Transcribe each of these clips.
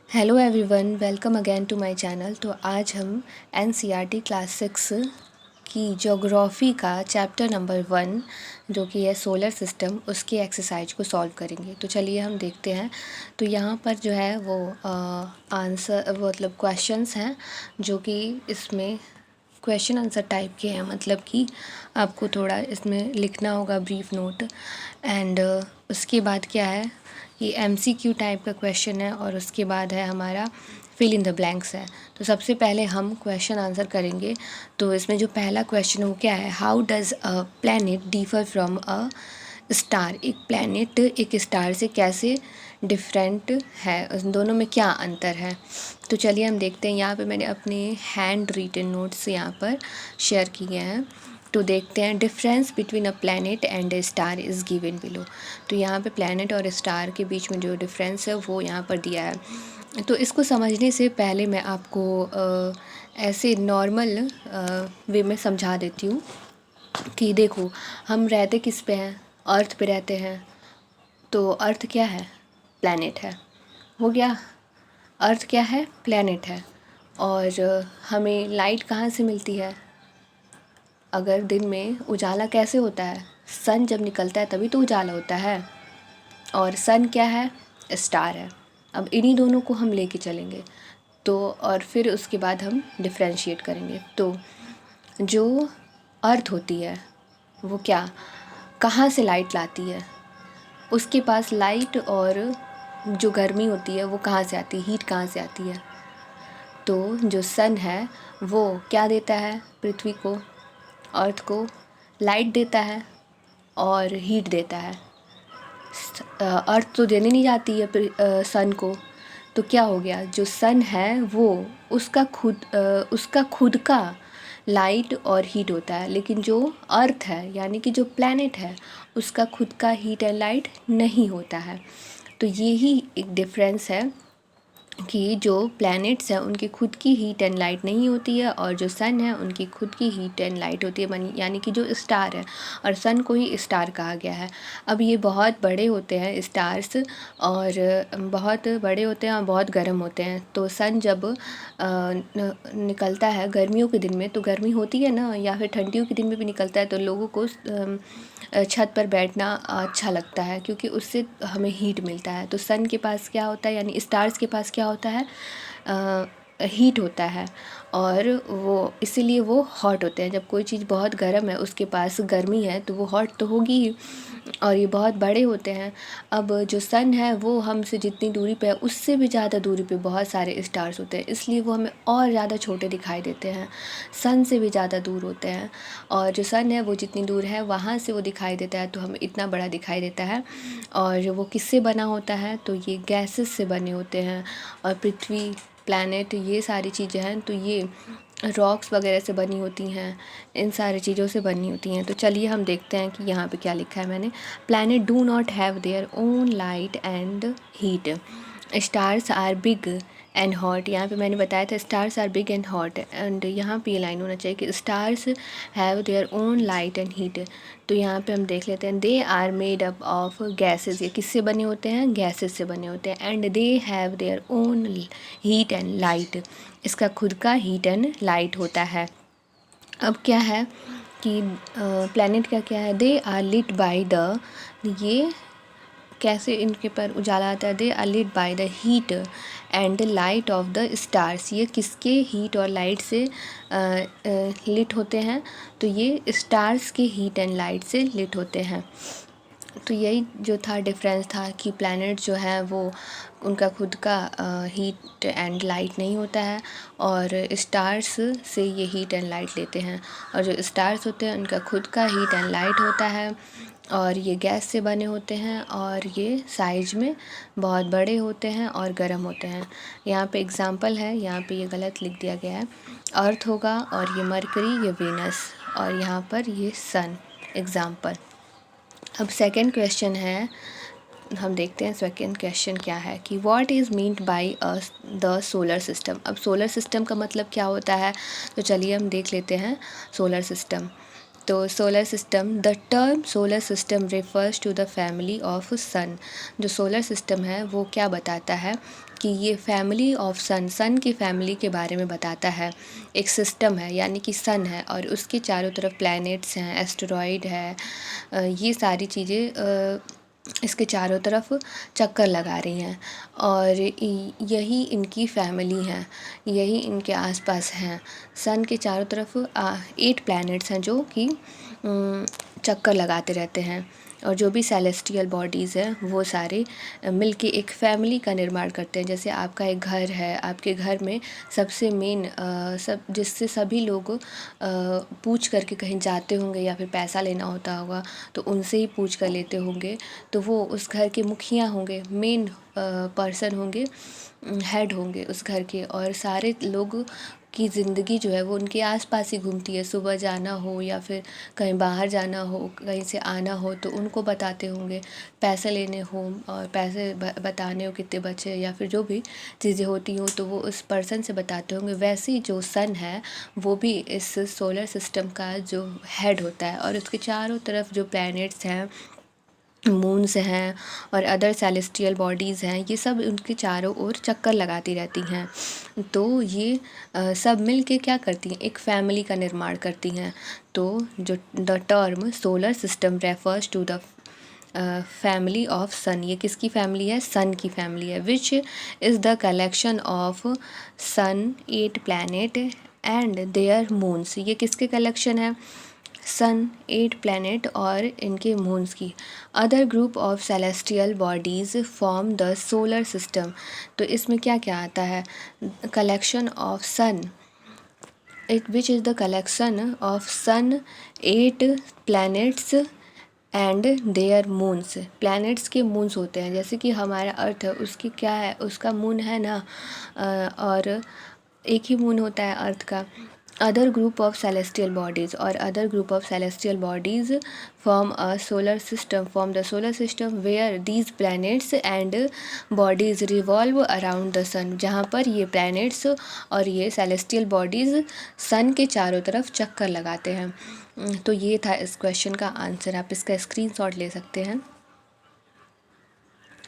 Hello everyone, welcome again to my channel. तो आज हम एनसीईआरटी क्लास 6 की ज्योग्राफी का चैप्टर नंबर 1 जो कि है सोलर सिस्टम, उसकी एक्सरसाइज को सॉल्व करेंगे। तो चलिए हम देखते हैं। तो यहाँ पर जो है वो आंसर मतलब क्वेश्चंस हैं जो कि इसमें क्वेश्चन आंसर टाइप के हैं, मतलब कि आपको थोड़ा इसमें लिखना होगा ब्रीफ नोट। एंड उसके बाद क्या है, ये एमसीक्यू टाइप का क्वेश्चन है और उसके बाद है हमारा फिल इन द ब्लैंक्स है। तो सबसे पहले हम क्वेश्चन आंसर करेंगे। तो इसमें जो पहला क्वेश्चन है वो क्या है, how does a planet differ from a star. एक प्लैनेट एक स्टार से कैसे डिफरेंट है, उन दोनों में क्या अंतर है। तो चलिए हम देखते हैं। यहाँ पे मैंने अपने हैंड रिटन नोट्स यहाँ पर शेयर किए हैं। तो देखते हैं, difference between a planet and A star is given below. तो यहाँ पे प्लैनेट और स्टार के बीच में जो डिफरेंस है वो यहाँ पर दिया है। तो इसको समझने से पहले मैं आपको ऐसे नॉर्मल वे में समझा देती हूँ कि देखो, हम रहते किस पे हैं, अर्थ पे रहते हैं। तो अर्थ क्या है, प्लैनेट है, हो गया। अर्थ क्या है, प्लैनेट है। और हमें लाइट कहाँ से मिलती है, अगर दिन में उजाला कैसे होता है, सन जब निकलता है तभी तो उजाला होता है। और सन क्या है, स्टार है। अब इन्हीं दोनों को हम लेके चलेंगे तो, और फिर उसके बाद हम डिफ्रेंशिएट करेंगे। तो जो अर्थ होती है वो क्या, कहाँ से लाइट लाती है, उसके पास लाइट और जो गर्मी होती है वो कहाँ से आती है, हीट कहाँ से आती है। तो जो सन है वो क्या देता है पृथ्वी को, अर्थ को, लाइट देता है और हीट देता है। अर्थ तो देने नहीं जाती है सन को। तो क्या हो गया, जो सन है वो उसका खुद का लाइट और हीट होता है, लेकिन जो अर्थ है यानी कि जो प्लैनेट है उसका खुद का हीट एंड लाइट नहीं होता है। तो ये ही एक डिफरेंस है कि जो प्लैनेट्स हैं उनकी खुद की हीट एंड लाइट नहीं होती है, और जो सन है उनकी खुद की हीट एंड लाइट होती है, यानी कि जो स्टार है। और सन को ही स्टार कहा गया है। अब ये बहुत बड़े होते हैं स्टार्स, और बहुत बड़े होते हैं और बहुत गर्म होते हैं। तो सन जब निकलता है गर्मियों के दिन में तो गर्मी होती है ना, या फिर ठंडियों के दिन में भी निकलता है तो लोगों को छत पर बैठना अच्छा लगता है, क्योंकि उससे हमें हीट मिलता है। तो सन के पास क्या होता है, यानी स्टार्स के पास क्या होता है, हीट होता है, और वो इसीलिए वो हॉट होते हैं। जब कोई चीज़ बहुत गर्म है उसके पास गर्मी है तो वो हॉट तो होगी ही, और ये बहुत बड़े होते हैं। अब जो सन है वो हमसे जितनी दूरी पे है उससे भी ज़्यादा दूरी पे बहुत सारे स्टार्स होते हैं, इसलिए वो हमें और ज़्यादा छोटे दिखाई देते हैं, सन से भी ज़्यादा दूर होते हैं। और जो सन है वो जितनी दूर है वहाँ से वो दिखाई देता है तो हमें इतना बड़ा दिखाई देता है। और वो किससे बना होता है, तो ये गैसेस से बने होते हैं। और पृथ्वी, प्लैनेट, ये सारी चीज़ें हैं तो ये रॉक्स वगैरह से बनी होती हैं, इन सारी चीज़ों से बनी होती हैं। तो चलिए हम देखते हैं कि यहाँ पे क्या लिखा है मैंने। Planet do not have their own light and heat, stars are big and hot. यहाँ पे मैंने बताया था stars are big and hot, and यहाँ पे ये लाइन होना चाहिए कि stars have their own light and heat. तो यहाँ पे हम देख लेते हैं, they are made up of gases. ये किससे बने होते हैं, गैसेस से बने होते हैं। And they have their own heat and light, इसका खुद का हीट एंड लाइट होता है। अब क्या है कि प्लैनेट का क्या है, they are lit by the, ये कैसे इनके पर उजाला आता है, they are lit by the heat and the light of the stars. ये किसके हीट और लाइट से लिट होते हैं, तो ये स्टार्स के हीट एंड लाइट से लिट होते हैं। तो यही जो था डिफरेंस था कि प्लैनेट जो है वो उनका खुद का हीट एंड लाइट नहीं होता है, और स्टार्स से ये हीट एंड लाइट लेते हैं। और जो स्टार्स होते हैं उनका खुद का हीट एंड लाइट होता है, और ये गैस से बने होते हैं, और ये साइज में बहुत बड़े होते हैं और गर्म होते हैं। यहाँ पे एग्जांपल है, यहाँ पे ये गलत लिख दिया गया है, अर्थ होगा और ये मरकरी, ये वीनस, और यहाँ पर ये सन एग्जांपल। अब सेकंड क्वेश्चन है, हम देखते हैं सेकंड क्वेश्चन क्या है कि what is meant by the solar system. अब सोलर सिस्टम का मतलब क्या होता है, तो चलिए हम देख लेते हैं सोलर सिस्टम। तो solar system, the term solar system refers to the family of sun. जो सोलर सिस्टम है वो क्या बताता है कि ये फैमिली ऑफ सन, सन की फैमिली के बारे में बताता है। एक सिस्टम है यानी कि सन है और उसके चारों तरफ प्लैनेट्स हैं, एस्टेरॉइड है, ये सारी चीज़ें इसके चारों तरफ चक्कर लगा रही हैं और यही इनकी फैमिली है, यही इनके आसपास हैं। सन के चारों तरफ 8 प्लैनेट्स हैं जो कि चक्कर लगाते रहते हैं और जो भी सेलेस्टियल बॉडीज़ हैं वो सारे मिलके एक फैमिली का निर्माण करते हैं। जैसे आपका एक घर है, आपके घर में सबसे मेन सब जिससे सभी लोग पूछ करके कहीं जाते होंगे या फिर पैसा लेना होता होगा तो उनसे ही पूछ कर लेते होंगे, तो वो उस घर के मुखिया होंगे, मेन पर्सन होंगे, हेड होंगे उस घर के। और सारे लोग की ज़िंदगी जो है वो उनके आसपास ही घूमती है। सुबह जाना हो या फिर कहीं बाहर जाना हो, कहीं से आना हो तो उनको बताते होंगे, पैसे लेने हो और पैसे बताने हो कितने बचे या फिर जो भी चीज़ें होती हों तो वो उस पर्सन से बताते होंगे। वैसे ही जो सन है वो भी इस सोलर सिस्टम का जो हेड होता है और उसके चारों तरफ जो प्लैनेट्स हैं, मून्स हैं और अदर सेलेस्टियल बॉडीज़ हैं, ये सब उनके चारों ओर चक्कर लगाती रहती हैं। तो ये सब मिल के क्या करती हैं, एक फैमिली का निर्माण करती हैं। तो जो the term solar system refers to the family of sun, ये किसकी फैमिली है, सन की फैमिली है। Which is the collection of sun 8 planet and their moons, ये किसके कलेक्शन है, सन 8 प्लैनेट और इनके मून्स की। Other group of celestial bodies form the solar system. तो इसमें क्या क्या आता है, collection of sun, which is the collection of sun 8 planets and their moons. Planets के मून्स होते हैं, जैसे कि हमारा अर्थ है उसकी क्या है, उसका मून है ना, और एक ही मून होता है अर्थ का। Other group of celestial bodies, और other group of celestial bodies form the solar system where these planets and bodies revolve around the sun, जहाँ पर ये प्लैनेट्स और ये सेलेस्टियल बॉडीज़ सन के चारों तरफ चक्कर लगाते हैं। तो ये था इस क्वेश्चन का आंसर, आप इसका स्क्रीनशॉट ले सकते हैं।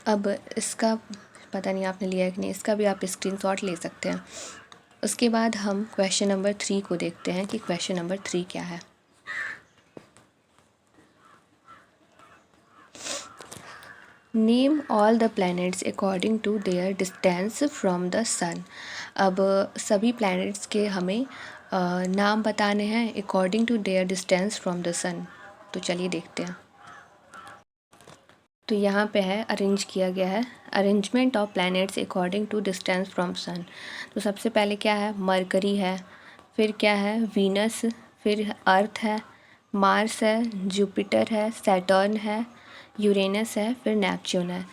अब इसका पता नहीं आपने लिया है कि नहीं, इसका भी आप स्क्रीनशॉट ले सकते हैं। उसके बाद हम क्वेश्चन नंबर 3 को देखते हैं कि क्वेश्चन नंबर 3 क्या है। Name all the planets according to their distance from the sun. अब सभी प्लैनेट्स के हमें नाम बताने हैं according to their distance from the sun. तो चलिए देखते हैं। तो यहाँ पे है, अरेंज किया गया है, arrangement of planets according to distance from sun. तो सबसे पहले क्या है, मरकरी है, फिर क्या है, वीनस, फिर अर्थ है, मार्स है, जुपिटर है, सैटर्न है, यूरेनस है, फिर नेपच्यून है।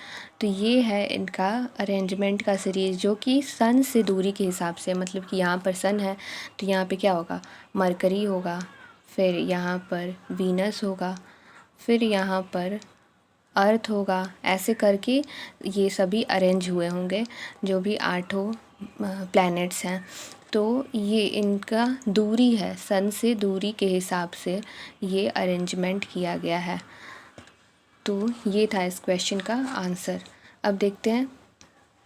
तो ये है इनका अरेंजमेंट का सीरीज़, जो कि सन से दूरी के हिसाब से, मतलब कि यहाँ पर सन है तो यहाँ पे क्या होगा, मरकरी होगा, फिर यहाँ पर वीनस होगा, फिर यहाँ पर अर्थ होगा, ऐसे करके ये सभी अरेंज हुए होंगे जो भी 8 प्लैनेट्स हैं। तो ये इनका दूरी है, सन से दूरी के हिसाब से ये अरेंजमेंट किया गया है। तो ये था इस क्वेश्चन का आंसर। अब देखते हैं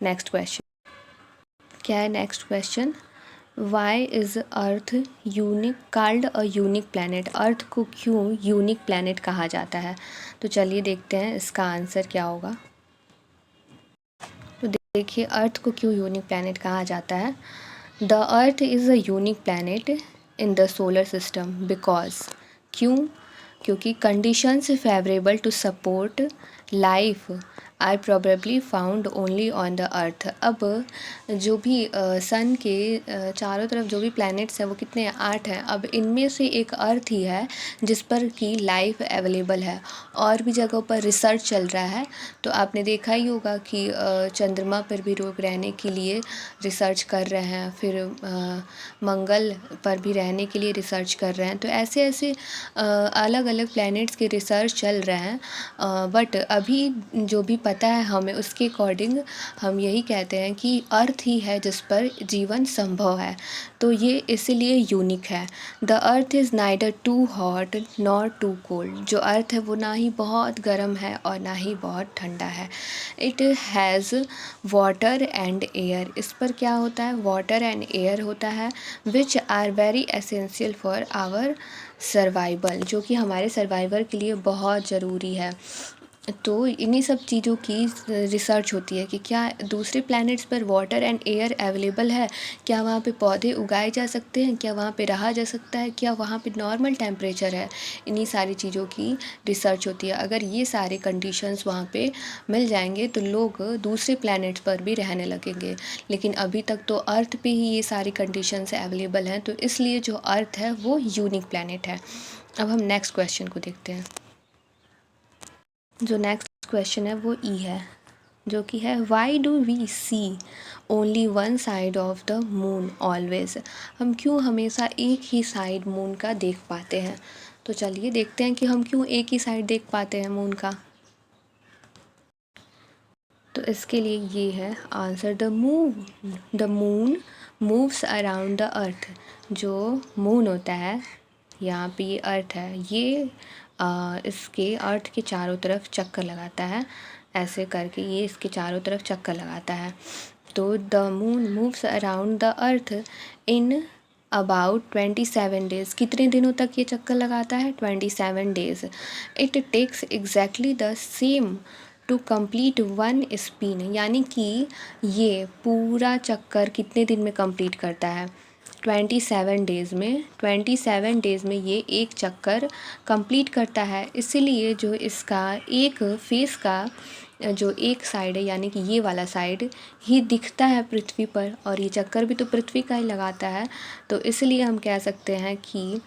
नेक्स्ट क्वेश्चन। क्या है next question, why is earth unique called a unique planet. Earth को क्यों यूनिक प्लैनेट कहा जाता है। तो चलिए देखते हैं इसका आंसर क्या होगा। तो देखिए, अर्थ को क्यों यूनिक प्लैनेट कहा जाता है। The earth is a unique planet in the solar system because, क्यों, क्योंकि conditions favourable to support life are probably found only on the earth. अब जो भी सन के चारों तरफ जो भी प्लैनेट्स हैं वो कितने हैं, 8 हैं। अब इनमें से एक अर्थ ही है जिस पर कि लाइफ अवेलेबल है। और भी जगहों पर रिसर्च चल रहा है, तो आपने देखा ही होगा कि चंद्रमा पर भी लोग रहने के लिए रिसर्च कर रहे हैं, फिर मंगल पर भी रहने के लिए रिसर्च कर रहे हैं। तो ऐसे ऐसे अलग अलग प्लैनेट्स के रिसर्च चल रहे हैं, बट अभी जो भी पता है हमें, उसके अकॉर्डिंग हम यही कहते हैं कि अर्थ ही है जिस पर जीवन संभव है। तो ये इसीलिए यूनिक है। The earth is neither too hot nor too cold. जो अर्थ है वो ना ही बहुत गर्म है और ना ही बहुत ठंडा है। It has water and air. इस पर क्या होता है, वाटर एंड एयर होता है, which are very essential for our survival, जो कि हमारे सर्वाइवल के लिए बहुत ज़रूरी है। तो इन्हीं सब चीज़ों की रिसर्च होती है कि क्या दूसरे प्लैनेट्स पर वाटर एंड एयर अवेलेबल है, क्या वहाँ पे पौधे उगाए जा सकते हैं, क्या वहाँ पे रहा जा सकता है, क्या वहाँ पे नॉर्मल टेम्परेचर है। इन्हीं सारी चीज़ों की रिसर्च होती है। अगर ये सारे कंडीशंस वहाँ पे मिल जाएंगे तो लोग दूसरे प्लैनेट्स पर भी रहने लगेंगे। लेकिन अभी तक तो अर्थ पे ही ये सारी कंडीशंस अवेलेबल हैं, तो इसलिए जो अर्थ है वो यूनिक प्लैनेट है। अब हम नेक्स्ट क्वेश्चन को देखते हैं। जो नेक्स्ट क्वेश्चन है वो ई है, जो कि है why do we see only one side of the moon always. हम क्यों हमेशा एक ही साइड मून का देख पाते हैं। तो चलिए देखते हैं कि हम क्यों एक ही साइड देख पाते हैं मून का। तो इसके लिए ये है answer, the moon moves around the earth. जो मून होता है, यहाँ पे ये अर्थ है, ये इसके अर्थ के चारों तरफ चक्कर लगाता है। ऐसे करके ये इसके चारों तरफ चक्कर लगाता है। तो the moon moves around the earth in about 27 days. कितने दिनों तक ये चक्कर लगाता है, 27 days. It takes exactly the same to complete one spin. यानी कि ये पूरा चक्कर कितने दिन में कंप्लीट करता है, 27 डेज़ में। 27 डेज़ में ये एक चक्कर कंप्लीट करता है। इसीलिए जो इसका एक फेस का जो एक साइड है, यानी कि ये वाला साइड ही दिखता है पृथ्वी पर, और ये चक्कर भी तो पृथ्वी का ही लगाता है। तो इसलिए हम कह सकते हैं कि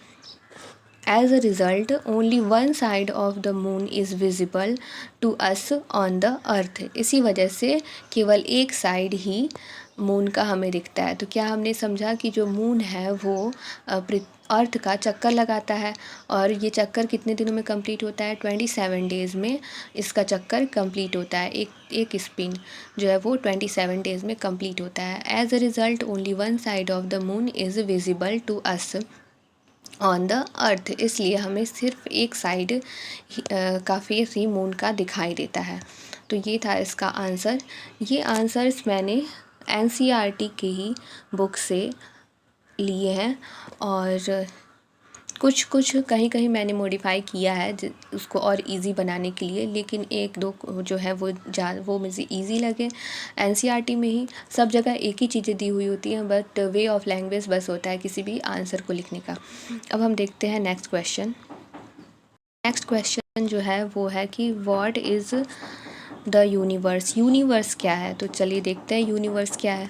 As a result, only one side of the moon is visible to us on the earth. इसी वजह से केवल एक साइड ही मून का हमें दिखता है। तो क्या हमने समझा कि जो मून है वो अर्थ का चक्कर लगाता है, और ये चक्कर कितने दिनों में कंप्लीट होता है, 27 डेज़ में इसका चक्कर कंप्लीट होता है। एक स्पिन जो है वो 27 डेज़ में कंप्लीट होता है। As a result only one side of the moon is visible to us on the earth. इसलिए हमें सिर्फ एक साइड का फेस ही मून का दिखाई देता है। तो ये था इसका आंसर। ये आंसर्स मैंने एनसीईआरटी के ही बुक से लिए हैं, और कुछ कहीं कहीं मैंने मॉडिफाई किया है उसको और इजी बनाने के लिए, लेकिन एक दो जो है वो मुझे इजी लगे। एनसीईआरटी में ही सब जगह एक ही चीज़ें दी हुई होती हैं, बट वे ऑफ लैंग्वेज बस होता है किसी भी आंसर को लिखने का। अब हम देखते हैं नेक्स्ट क्वेश्चन। नेक्स्ट क्वेश्चन जो है वो है कि what is the universe. Universe क्या है, तो चलिए देखते हैं यूनिवर्स क्या है।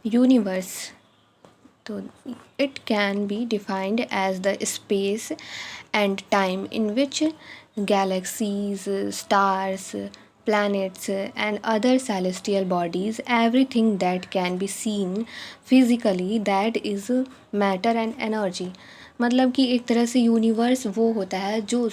यूनिवर्स, तो it can be defined as the space and time in which galaxies, stars, planets and other celestial bodies, everything that can be seen physically, that is matter and energy। मतलब कि एक तरह से universe वो होता है जो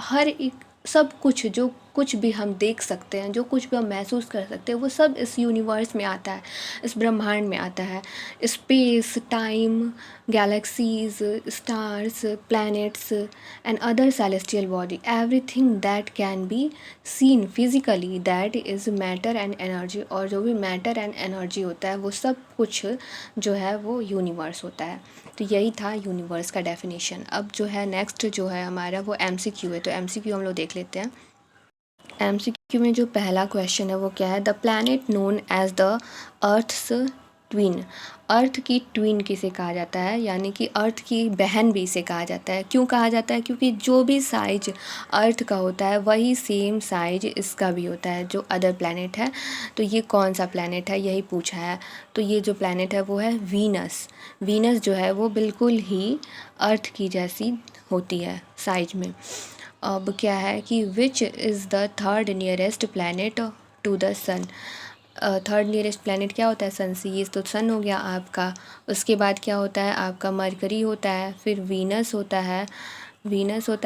हर एक सब कुछ, जो कुछ भी हम देख सकते हैं, जो कुछ भी हम महसूस कर सकते हैं, वो सब इस यूनिवर्स में आता है, इस ब्रह्मांड में आता है। Space, time, galaxies, stars, planets and other celestial body, everything that can be seen physically, that is matter and energy. और जो भी मैटर एंड एनर्जी होता है वो सब कुछ जो है वो यूनिवर्स होता है। तो यही था यूनिवर्स का डेफिनेशन। अब जो है नेक्स्ट जो है हमारा वो एमसीक्यू है। तो एमसीक्यू हम लोग देख लेते हैं। एमसीक्यू में जो पहला क्वेश्चन है वो क्या है, the planet known as the earth's twin. Earth की ट्विन किसे कहा जाता है, यानी कि अर्थ की बहन भी इसे कहा जाता है। क्यों कहा जाता है, क्योंकि जो भी साइज अर्थ का होता है वही सेम साइज इसका भी होता है, जो अदर प्लैनेट है। तो ये कौन सा प्लैनेट है यही पूछा है। तो ये जो प्लैनेट है वो है वीनस। वीनस जो है वो बिल्कुल ही अर्थ की जैसी होती है साइज में। अब क्या है कि which is the third nearest planet to the sun. Third nearest planet क्या होता है, सन से। ये तो सन हो गया आपका। उसके बाद क्या होता है आपका, मरकरी होता है, फिर वीनस होता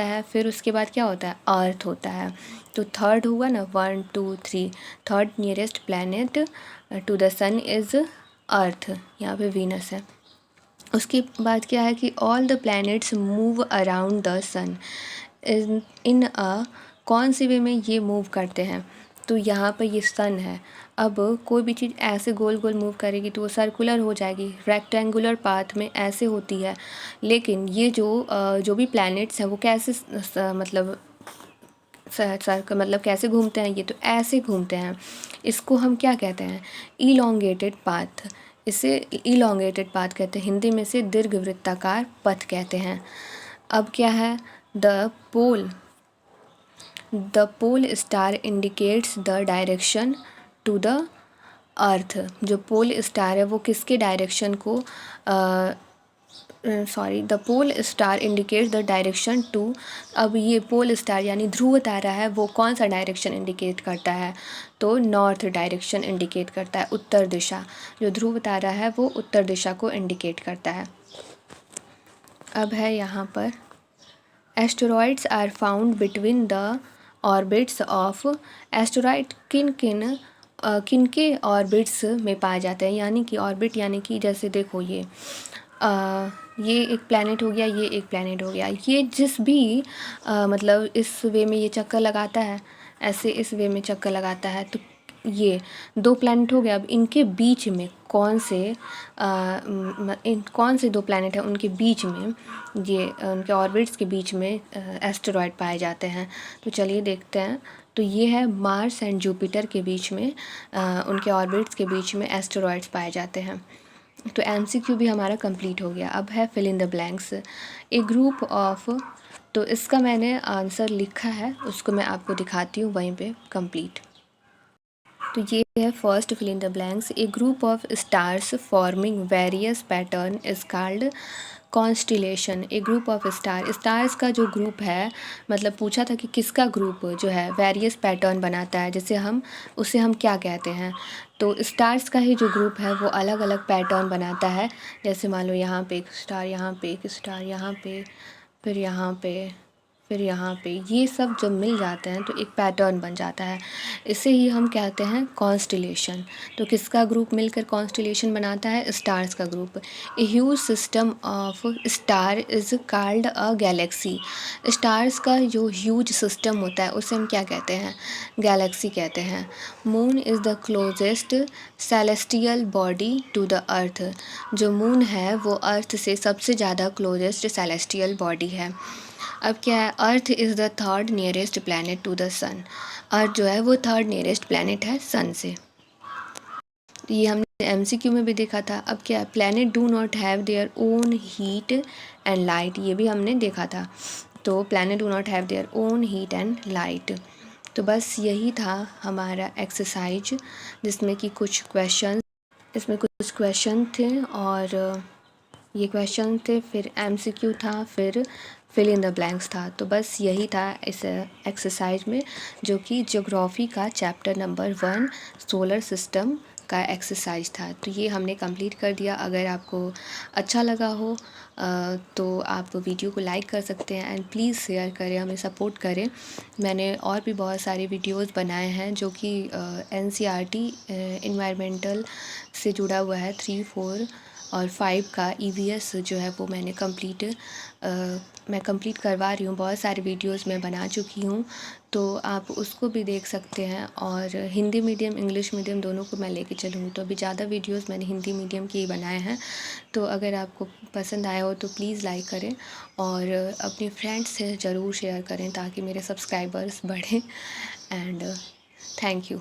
है, फिर उसके बाद क्या होता है, अर्थ होता है। तो थर्ड हुआ ना, 1 2 3, third nearest planet to the sun is earth, यहाँ पे वीनस है। उसके बाद क्या है कि all the planets move around the sun in a, कौन सी वे में ये मूव करते हैं, तो यहाँ पर ये सन है। अब कोई भी चीज़ ऐसे गोल गोल मूव करेगी तो वो सर्कुलर हो जाएगी, रेक्टेंगुलर पाथ में ऐसे होती है। लेकिन ये जो भी प्लैनेट्स हैं वो कैसे मतलब मतलब कैसे घूमते हैं, ये तो ऐसे घूमते हैं। इसको हम क्या कहते हैं, इलोंगेटेड पाथ। इसे इलोंगेटेड पाथ कहते हैं, हिंदी में से दीर्घवृत्ताकार पथ कहते हैं। अब क्या है, the pole star indicates the direction to the earth. जो पोल स्टार है वो किसके डायरेक्शन को the pole star indicates the direction to. अब ये पोल स्टार यानी ध्रुव तारा है, वो कौन सा डायरेक्शन इंडिकेट करता है, तो नॉर्थ डायरेक्शन इंडिकेट करता है, उत्तर दिशा। जो ध्रुव तारा है वो उत्तर दिशा को इंडिकेट करता है। अब है यहाँ पर, asteroids are found between the orbits of. Asteroid किनके ऑर्बिट्स में पाए जाते हैं, यानी कि ऑर्बिट यानी कि जैसे देखो ये एक प्लैनेट हो गया, ये एक प्लैनेट हो गया, ये जिस भी मतलब इस वे में ये चक्कर लगाता है, ऐसे इस वे में चक्कर लगाता है, तो ये दो प्लैनेट हो गया। अब इनके बीच में कौन से दो प्लैनेट हैं, उनके बीच में ये उनके ऑर्बिट्स के बीच में एस्टेरॉयड पाए जाते हैं। तो चलिए देखते हैं। तो ये है मार्स एंड जुपिटर के बीच में, उनके ऑर्बिट्स के बीच में एस्टेरॉयड्स पाए जाते हैं। तो MCQ भी हमारा कंप्लीट हो गया। अब है fill in the blanks. A group of, तो इसका मैंने आंसर लिखा है, उसको मैं आपको दिखाती हूँ वहीं पे कंप्लीट। तो ये है first fill in the blanks. A group of stars forming various pattern is called constellation. A group of stars का जो ग्रुप है, मतलब पूछा था कि किसका ग्रुप जो है वेरियस पैटर्न बनाता है, उसे हम क्या कहते हैं। तो स्टार्स का ही जो ग्रुप है वो अलग अलग पैटर्न बनाता है। जैसे मान लो यहाँ पे एक स्टार, यहाँ पे एक स्टार, यहाँ पे, फिर यहाँ पे, फिर यहाँ पे, ये सब जब मिल जाते हैं तो एक पैटर्न बन जाता है। इसे ही हम कहते हैं कॉन्स्टिलेशन। तो किसका ग्रुप मिलकर कॉन्स्टिलेशन बनाता है, स्टार्स का group. A huge system of star is called a Galaxy. Stars का जो ह्यूज सिस्टम होता है उसे हम क्या कहते हैं, गैलेक्सी कहते हैं। Moon is the closest celestial body to the earth. जो मून है वो अर्थ से सबसे ज़्यादा क्लोजेस्ट सेलेस्टियल बॉडी है। अब क्या है, earth is the third nearest planet to the sun. Earth जो है वो थर्ड नियरेस्ट प्लैनेट है सन से। ये हमने MCQ में भी देखा था। अब क्या है, planet do not have their own heat and light, ये भी हमने देखा था। तो planet do not have their own heat and light. तो बस यही था हमारा एक्सरसाइज, जिसमें कि कुछ क्वेश्चन थे, और ये क्वेश्चन थे, फिर MCQ था, फिर फिल इन द ब्लैंक्स था। तो बस यही था इस एक्सरसाइज में, जो कि ज्योग्राफी का चैप्टर नंबर 1 सोलर सिस्टम का एक्सरसाइज था। तो ये हमने कंप्लीट कर दिया। अगर आपको अच्छा लगा हो तो आप वीडियो को लाइक कर सकते हैं, एंड प्लीज़ शेयर करें, हमें सपोर्ट करें। मैंने और भी बहुत सारे वीडियोस बनाए हैं जो कि NCERT इन्वायरमेंटल से जुड़ा हुआ है। 3, 4 और 5 का EVS जो है वो मैं कंप्लीट करवा रही हूँ। बहुत सारे वीडियोस मैं बना चुकी हूँ, तो आप उसको भी देख सकते हैं। और हिंदी मीडियम इंग्लिश मीडियम दोनों को मैं लेके चलूँगी। तो अभी ज़्यादा वीडियोस मैंने हिंदी मीडियम के ही बनाए हैं। तो अगर आपको पसंद आया हो तो प्लीज़ लाइक करें, और अपने फ्रेंड्स से ज़रूर शेयर करें ताकि मेरे सब्सक्राइबर्स बढ़ें। And thank you.